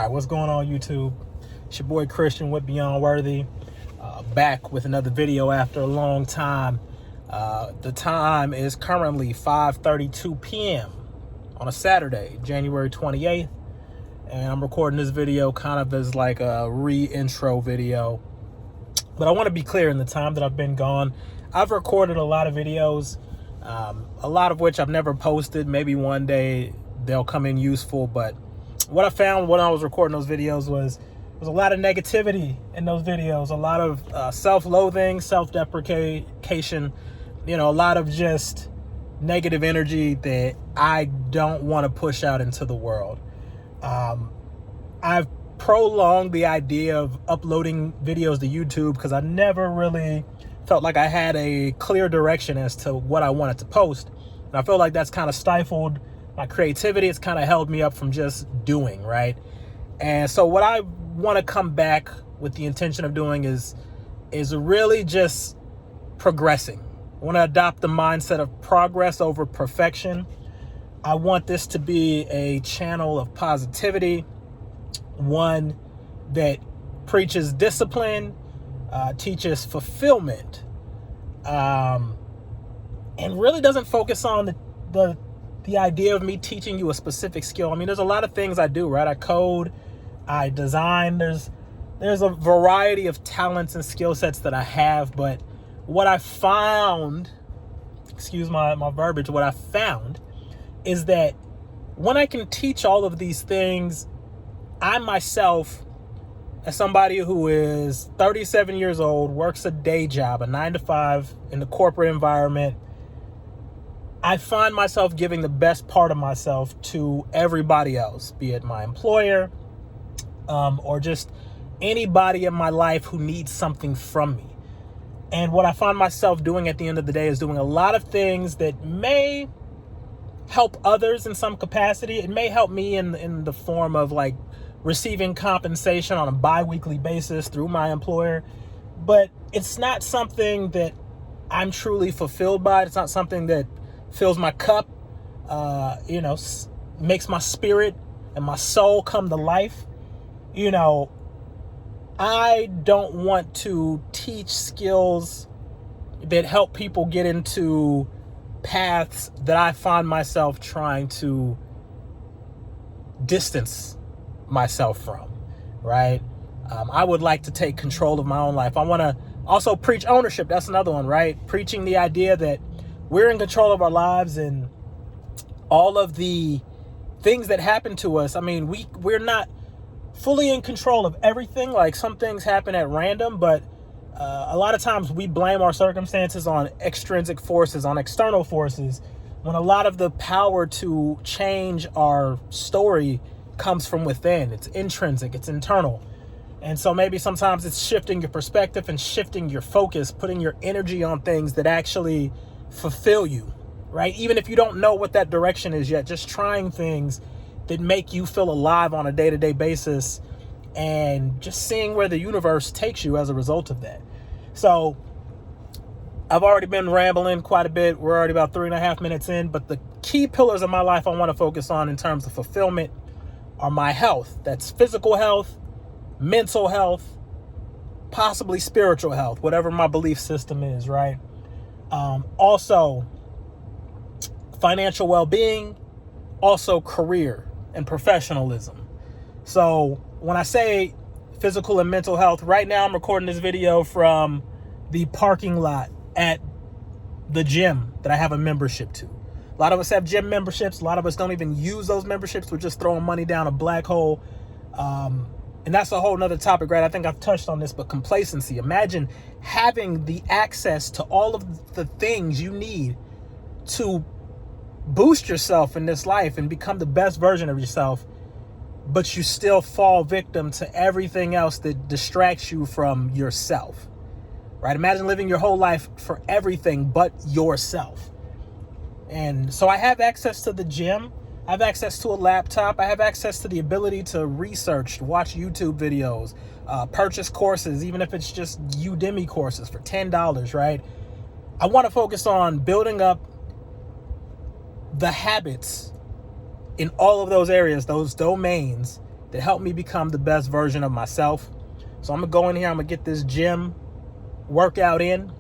right, what's going on, YouTube? It's your boy Christian with Beyond Worthy, back with another video after a long time. The time is currently 5:32 p.m. on a Saturday, January 28th, and I'm recording this video kind of as like a re-intro video. But I want to be clear, in the time that I've been gone, I've recorded a lot of videos, a lot of which I've never posted. Maybe one day they'll come in useful, but what I found when I was recording those videos was a lot of negativity in those videos, a lot of self-loathing, self-deprecation, a lot of just negative energy that I don't want to push out into the world. I've prolonged the idea of uploading videos to YouTube because I never really felt like I had a clear direction as to what I wanted to post. And I feel like that's kind of stifled my creativity. It's kind of held me up from just doing, right? And so what I want to come back with the intention of doing is really just progressing. I want to adopt the mindset of progress over perfection. I want this to be a channel of positivity, one that preaches discipline, teaches fulfillment, and really doesn't focus on the idea of me teaching you a specific skill. I mean, there's a lot of things I do, right? I code, I design. There's a variety of talents and skill sets that I have, but what I found, excuse my verbiage, what I found is that when I can teach all of these things, I myself, as somebody who is 37 years old, works a day job, a 9-to-5 in the corporate environment, I find myself giving the best part of myself to everybody else, be it my employer, or just anybody in my life who needs something from me. And what I find myself doing at the end of the day is doing a lot of things that may help others in some capacity. It may help me in the form of like receiving compensation on a bi-weekly basis through my employer, but it's not something that I'm truly fulfilled by. It's not something that fills my cup, makes my spirit and my soul come to life. I don't want to teach skills that help people get into paths that I find myself trying to distance myself from, right? I would like to take control of my own life. I want to also preach ownership. That's another one, right? Preaching the idea that we're in control of our lives and all of the things that happen to us. I mean, we're not fully in control of everything. Like, some things happen at random, but a lot of times we blame our circumstances on extrinsic forces, on external forces, when a lot of the power to change our story comes from within. It's intrinsic, it's internal. And so maybe sometimes it's shifting your perspective and shifting your focus, putting your energy on things that actually fulfill you, right? Even if you don't know what that direction is yet, just trying things that make you feel alive on a day-to-day basis and just seeing where the universe takes you as a result of that. So I've already been rambling quite a bit. We're already about 3.5 minutes in, but the key pillars of my life I want to focus on in terms of fulfillment are my health. That's physical health, mental health, possibly spiritual health, whatever my belief system is, right? Also financial well-being, also career and professionalism. So when I say physical and mental health, right now I'm recording this video from the parking lot at the gym that I have a membership to. A lot of us have gym memberships. A lot of us don't even use those memberships. We're just throwing money down a black hole. And that's a whole nother topic, right? I think I've touched on this, but complacency. Imagine having the access to all of the things you need to boost yourself in this life and become the best version of yourself, but you still fall victim to everything else that distracts you from yourself, right? Imagine living your whole life for everything but yourself. And so I have access to the gym. I have access to a laptop. I have access to the ability to research, watch YouTube videos, purchase courses, even if it's just Udemy courses for $10, right? I want to focus on building up the habits in all of those areas, those domains, that help me become the best version of myself. So I'm gonna go in here, I'm gonna get this gym workout in.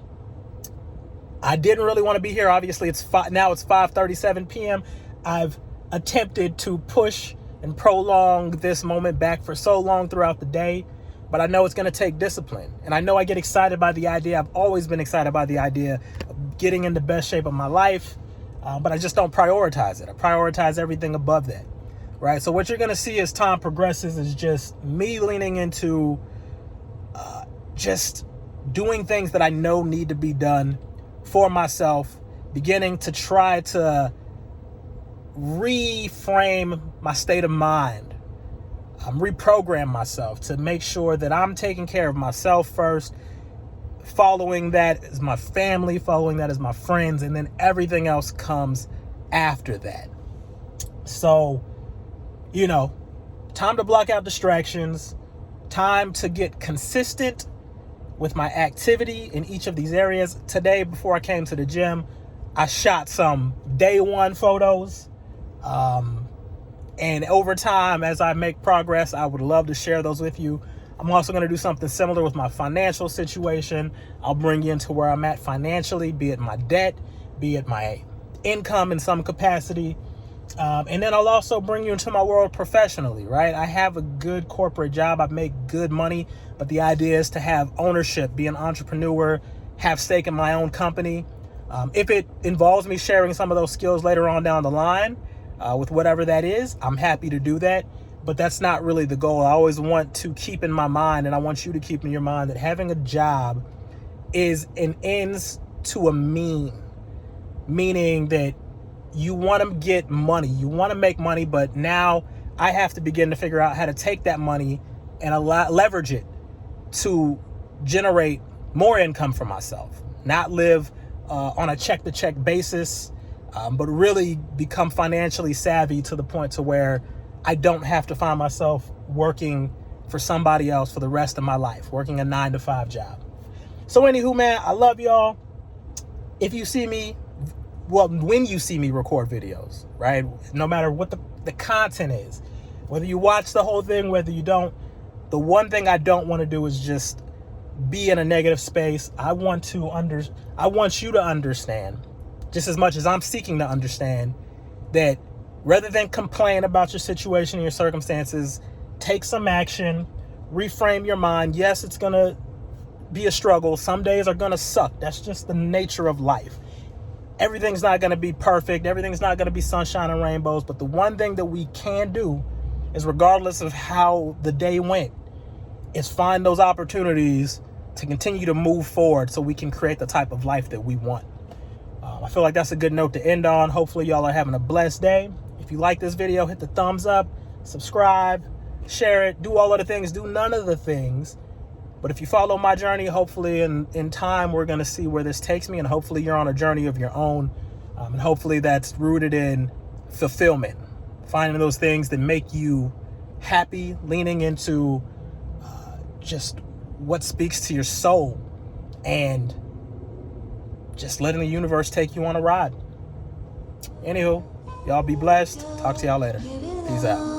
I didn't really want to be here. Obviously, now it's 5:37 p.m. I've attempted to push and prolong this moment back for so long throughout the day, but I know it's going to take discipline. And I know I get excited by the idea. I've always been excited by the idea of getting in the best shape of my life, but I just don't prioritize it. I prioritize everything above that, right? So what you're going to see as time progresses is just me leaning into just doing things that I know need to be done for myself, beginning to try to reframe my state of mind, reprogram myself to make sure that I'm taking care of myself first, following that is my family, following that is my friends, and then everything else comes after that. So, time to block out distractions, time to get consistent with my activity in each of these areas. Today, before I came to the gym, I shot some day one photos. And over time, as I make progress, I would love to share those with you. I'm also going to do something similar with my financial situation. I'll bring you into where I'm at financially, be it my debt, be it my income in some capacity. And then I'll also bring you into my world professionally, right? I have a good corporate job. I make good money, but the idea is to have ownership, be an entrepreneur, have stake in my own company. If it involves me sharing some of those skills later on down the line, with whatever that is, I'm happy to do that. But that's not really the goal. I always want to keep in my mind, and I want you to keep in your mind, that having a job is an ends to a meaning that you want to get money, you want to make money, but now I have to begin to figure out how to take that money and leverage it to generate more income for myself, not live on a check-to-check basis, but really become financially savvy to the point to where I don't have to find myself working for somebody else for the rest of my life, working a 9-to-5 job. So anywho, man, I love y'all. If you see me, when you see me record videos, right? No matter what the content is, whether you watch the whole thing, whether you don't, the one thing I don't want to do is just be in a negative space. I want you to understand, just as much as I'm seeking to understand, that rather than complain about your situation and your circumstances, take some action, reframe your mind. Yes, it's going to be a struggle. Some days are going to suck. That's just the nature of life. Everything's not going to be perfect. Everything's not going to be sunshine and rainbows. But the one thing that we can do is, regardless of how the day went, is find those opportunities to continue to move forward so we can create the type of life that we want. I feel like that's a good note to end on. Hopefully y'all are having a blessed day. If you like this video, hit the thumbs up, subscribe, share it, do all of the things, do none of the things. But if you follow my journey, hopefully in time, we're going to see where this takes me. And hopefully you're on a journey of your own. And hopefully that's rooted in fulfillment, finding those things that make you happy, leaning into just what speaks to your soul, and just letting the universe take you on a ride. Anywho, y'all be blessed. Talk to y'all later. Peace out.